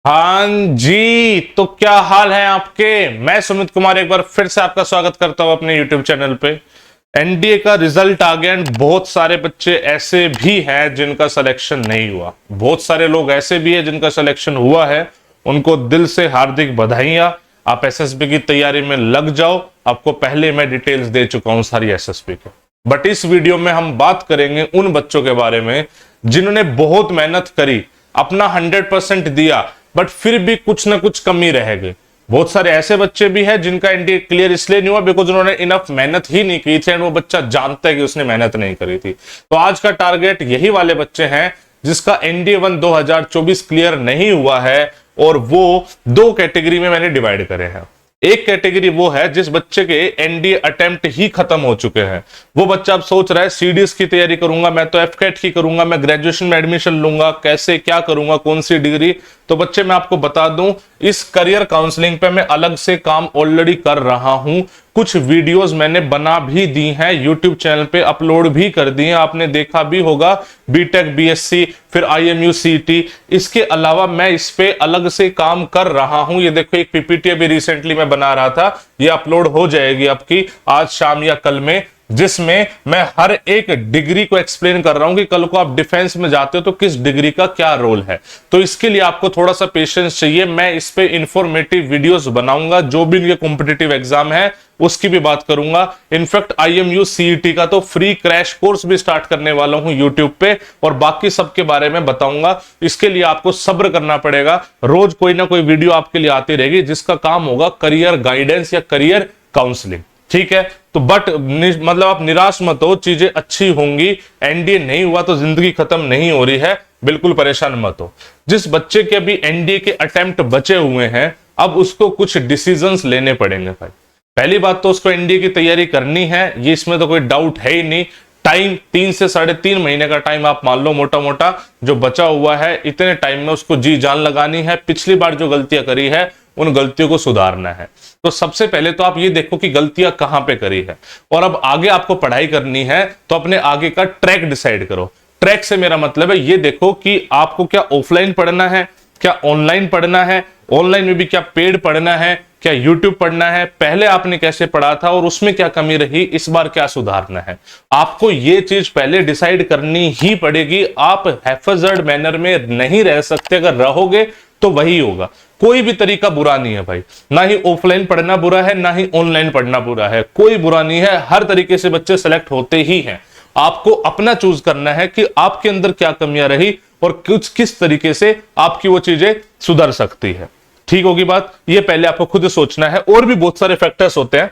हाँ जी, तो क्या हाल है आपके। मैं सुमित कुमार एक बार फिर से आपका स्वागत करता हूं अपने YouTube चैनल पे। एनडीए का रिजल्ट आ गया एंड बहुत सारे बच्चे ऐसे भी हैं जिनका सिलेक्शन नहीं हुआ। बहुत सारे लोग ऐसे भी हैं जिनका सिलेक्शन हुआ है। उनको दिल से हार्दिक बधाइयां। आप एसएसबी की तैयारी में लग जाओ। आपको पहले मैं डिटेल्स दे चुका हूं सारी एसएसबी के। बट इस वीडियो में हम बात करेंगे उन बच्चों के बारे में जिन्होंने बहुत मेहनत करी, अपना 100% दिया, बट फिर भी कुछ ना कुछ कमी रह गई। बहुत सारे ऐसे बच्चे भी हैं जिनका एनडीए क्लियर इसलिए नहीं हुआ बिकॉज उन्होंने इनफ मेहनत ही नहीं की थी एंड वो बच्चा जानता है कि उसने मेहनत नहीं करी थी। तो आज का टारगेट यही वाले बच्चे हैं जिसका एनडीए 1 2024 क्लियर नहीं हुआ है, और वो दो कैटेगरी में मैंने डिवाइड करे हैं। एक कैटेगरी वो है जिस बच्चे के एनडीए अटेम्प्ट ही खत्म हो चुके हैं। वो बच्चा अब सोच रहा है सीडीएस की तैयारी करूंगा, मैं तो एफकेट की करूंगा, मैं ग्रेजुएशन में एडमिशन लूंगा, कैसे क्या करूंगा, कौन सी डिग्री। तो बच्चे मैं आपको बता दूं, इस करियर काउंसलिंग पे मैं अलग से काम ऑलरेडी कर रहा हूं। कुछ वीडियोस मैंने बना भी दी हैं, यूट्यूब चैनल पे अपलोड भी कर दी हैं, आपने देखा भी होगा। बीटेक बीएससी फिर आईएमयू सीटी, इसके अलावा मैं इस पे अलग से काम कर रहा हूं। ये देखो एक पीपीटी अभी रिसेंटली मैं बना रहा था, ये अपलोड हो जाएगी आपकी आज शाम या कल में, जिसमें मैं हर एक डिग्री को एक्सप्लेन कर रहा हूं कि कल को आप डिफेंस में जाते हो तो किस डिग्री का क्या रोल है। तो इसके लिए आपको थोड़ा सा पेशेंस चाहिए। मैं इस पे इंफॉर्मेटिव वीडियोस बनाऊंगा, जो भी इनके कॉम्पिटिटिव एग्जाम है उसकी भी बात करूंगा। इनफैक्ट आईएमयू सीईटी का तो फ्री क्रैश कोर्स भी स्टार्ट करने वाला हूं यूट्यूब पे, और बाकी सबके बारे में बताऊंगा। इसके लिए आपको सब्र करना पड़ेगा। रोज कोई ना कोई वीडियो आपके लिए आती रहेगी जिसका काम होगा करियर गाइडेंस या करियर काउंसलिंग, ठीक है। तो बट मतलब आप निराश मत हो, चीजें अच्छी होंगी। एनडीए नहीं हुआ तो जिंदगी खत्म नहीं हो रही है, बिल्कुल परेशान मत हो। जिस बच्चे के अभी एनडीए के अटेम्प्ट बचे हुए हैं, अब उसको कुछ डिसीजंस लेने पड़ेंगे भाई। पहली बात तो उसको एनडीए की तैयारी करनी है, ये इसमें तो कोई डाउट है ही नहीं। टाइम 3 से 3.5 महीने का टाइम आप मान लो मोटा मोटा जो बचा हुआ है। इतने टाइम में उसको जी जान लगानी है। पिछली बार जो गलतियां करी है उन गलतियों को सुधारना है। तो सबसे पहले तो आप ये देखो कि गलतियां कहां पे करी है, और अब आगे आपको पढ़ाई करनी है तो अपने आगे का ट्रैक डिसाइड करो। ट्रैक से मेरा मतलब है ये देखो कि आपको क्या ऑफलाइन पढ़ना है, क्या ऑनलाइन पढ़ना है, ऑनलाइन में भी क्या पेड पढ़ना है, क्या यूट्यूब पढ़ना है, पहले आपने कैसे पढ़ा था और उसमें क्या कमी रही, इस बार क्या सुधारना है। आपको ये चीज पहले डिसाइड करनी ही पड़ेगी। आप हैफजर्ड मैनर में नहीं रह सकते। अगर रहोगे तो वही होगा। कोई भी तरीका बुरा नहीं है भाई, ना ही ऑफलाइन पढ़ना बुरा है ना ही ऑनलाइन पढ़ना बुरा है, कोई बुरा नहीं है। हर तरीके से बच्चे सेलेक्ट होते ही हैं। आपको अपना चूज करना है कि आपके अंदर क्या कमियां रही और किस तरीके से आपकी वो चीजें सुधर सकती है। ठीक होगी बात, ये पहले आपको खुद सोचना है। और भी बहुत सारे फैक्टर्स होते हैं।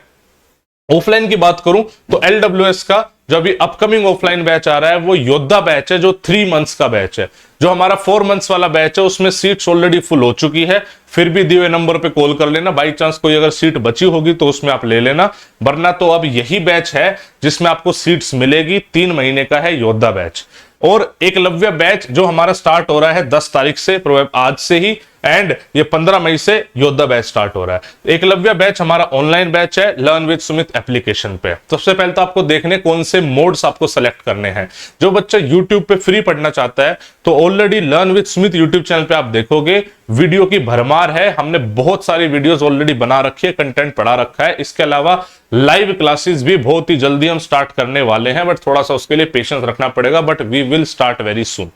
ऑफलाइन की बात करूं तो एलडब्ल्यूएस का जो अभी अपकमिंग ऑफलाइन बैच आ रहा है वो योद्धा बैच है, जो 3 मंथ्स का बैच है। जो हमारा 4 मंथ्स वाला बैच है उसमें सीट्स ऑलरेडी फुल हो चुकी है। फिर भी दिए हुए नंबर पे कॉल कर लेना, बाई चांस कोई अगर सीट बची होगी तो उसमें आप ले लेना, वरना तो अब यही बैच है जिसमें आपको सीट्स मिलेगी। 3 महीने का है योद्धा बैच। और एकलव्य बैच जो हमारा स्टार्ट हो रहा है 10 तारीख से, आज से ही, एंड ये 15 मई से योद्धा बैच स्टार्ट हो रहा है। एकलव्य बैच हमारा ऑनलाइन बैच है, लर्न विद सुमित एप्लीकेशन पे। सबसे पहले तो आपको देखने कौन से मोड्स आपको सेलेक्ट करने हैं। जो बच्चा यूट्यूब पे फ्री पढ़ना चाहता है तो already learn with Sumit YouTube channel पे आप देखोगे वीडियो की भरमार है। हमने बहुत सारी वीडियोस ऑलरेडी बना रखी है, कंटेंट पढ़ा रखा है। इसके अलावा लाइव क्लासेस भी बहुत ही जल्दी हम स्टार्ट करने वाले हैं, बट थोड़ा सा उसके लिए पेशेंस रखना पड़ेगा, but we will start very soon.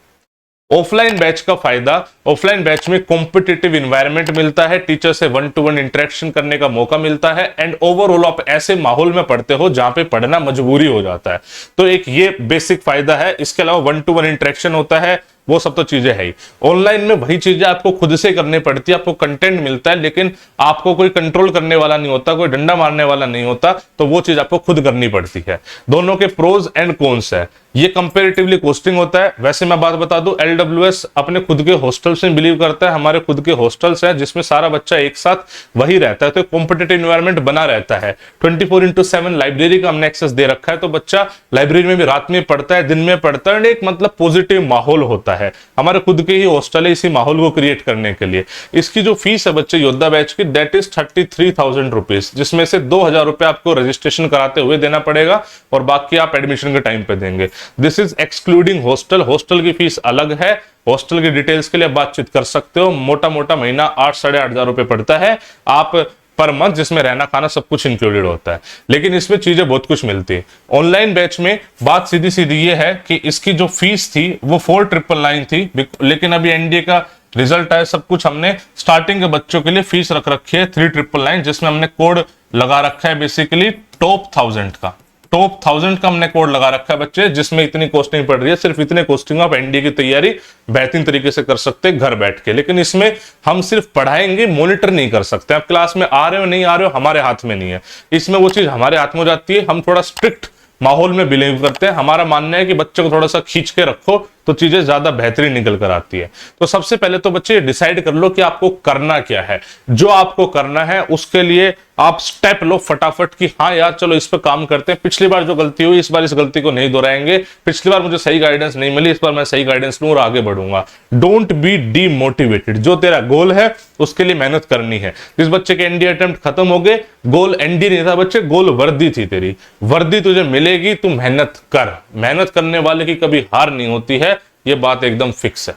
Offline batch का फायदा, ऑफलाइन बैच में कॉम्पिटिटिव इन्वायरमेंट मिलता है, टीचर से 1-to-1 इंटरेक्शन करने का मौका मिलता है, एंड ओवरऑल आप ऐसे माहौल में पढ़ते हो जहां पे पढ़ना मजबूरी हो जाता है। तो एक ये बेसिक फायदा है। इसके अलावा 1-to-1 इंटरेक्शन होता है, वो सब तो चीजें है ही। ऑनलाइन में वही चीजें आपको खुद से करनी पड़ती है। आपको कंटेंट मिलता है लेकिन आपको कोई कंट्रोल करने वाला नहीं होता, कोई डंडा मारने वाला नहीं होता, तो वो चीज आपको खुद करनी पड़ती है। दोनों के प्रोज एंड कॉन्स है। ये कंपेरेटिवली कॉस्टिंग होता है। वैसे मैं बात बता दूं, एलडब्ल्यूएस अपने खुद के हॉस्टल्स में बिलीव करता है। हमारे खुद के हॉस्टल्स हैं जिसमें सारा बच्चा एक साथ वही रहता है, तो कॉम्पिटिटिव एनवायरनमेंट बना रहता है। 24/7 लाइब्रेरी का हमने एक्सेस दे रखा है, तो बच्चा लाइब्रेरी में भी रात में पढ़ता है, दिन में पढ़ता है, एक मतलब पॉजिटिव माहौल होता होता है, हमारे खुद के ही हॉस्टल है इसी माहौल को क्रिएट करने के लिए। इसकी जो फीस है बच्चे योद्धा बैच की दैट इज 33,000 रुपीज, जिसमें से 2,000 रुपए आपको रजिस्ट्रेशन कराते हुए देना पड़ेगा और बाकी आप एडमिशन के टाइम पे देंगे। This is excluding hostel, hostel की फीस अलग है। हॉस्टल की डिटेल्स के लिए बातचीत कर सकते हो। मोटा मोटा महीना 8-8,500 रुपए पड़ता है आप पर मंथ, जिसमें रहना खाना सब कुछ इंक्लूडेड होता है। लेकिन इसमें चीजें बहुत कुछ मिलती है। ऑनलाइन बैच में बात सीधी सीधी ये है कि इसकी जो फीस थी वो 4,999 थी, लेकिन अभी एनडीए का रिजल्ट है, सब कुछ हमने स्टार्टिंग के बच्चों के लिए फीस रख रखी है 3,999, जिसमें हमने कोड लगा रखा है बेसिकली टॉप 1000 का। टॉप 1000 का हमने कोड लगा रखा है बच्चे, जिसमें इतनी कॉस्टिंग पड़ रही है। सिर्फ इतने कॉस्टिंग आप एनडीए की तैयारी बेहतरीन तरीके से कर सकते हैं घर बैठ के। लेकिन इसमें हम सिर्फ पढ़ाएंगे, मॉनिटर नहीं कर सकते। आप क्लास में आ रहे हो नहीं आ रहे हो हमारे हाथ में नहीं है। इसमें वो चीज हमारे हाथ में हो जाती है। हम थोड़ा स्ट्रिक्ट माहौल में बिलीव करते हैं। हमारा मानना है कि बच्चे को थोड़ा सा खींच के रखो तो चीजें ज्यादा बेहतरीन निकल कर आती है। तो सबसे पहले तो बच्चे डिसाइड कर लो कि आपको करना क्या है। जो आपको करना है उसके लिए आप स्टेप लो फटाफट कि हाँ यार चलो इस पर काम करते हैं। पिछली बार जो गलती हुई इस बार इस गलती को नहीं दोहराएंगे। पिछली बार मुझे सही गाइडेंस नहीं मिली, इस बार मैं सही गाइडेंस लूं और आगे बढ़ूंगा। Don't be demotivated. जो तेरा गोल है उसके लिए मेहनत करनी है। जिस बच्चे के एनडी अटेम्प्ट खत्म हो गए, गोल एनडी नहीं था बच्चे, गोल वर्दी थी तेरी। वर्दी तुझे मिलेगी, तू मेहनत कर। मेहनत करने वाले की कभी हार नहीं होती है, ये बात एकदम फिक्स है।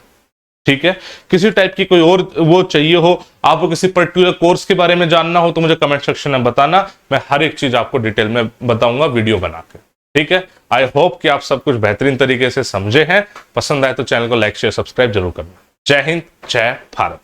ठीक है, किसी टाइप की कोई और वो चाहिए हो, आपको किसी पर्टिकुलर कोर्स के बारे में जानना हो तो मुझे कमेंट सेक्शन में बताना। मैं हर एक चीज आपको डिटेल में बताऊंगा वीडियो बना के। ठीक है, आई होप कि आप सब कुछ बेहतरीन तरीके से समझे हैं। पसंद आए तो चैनल को लाइक शेयर सब्सक्राइब जरूर करना। जय हिंद, जय भारत।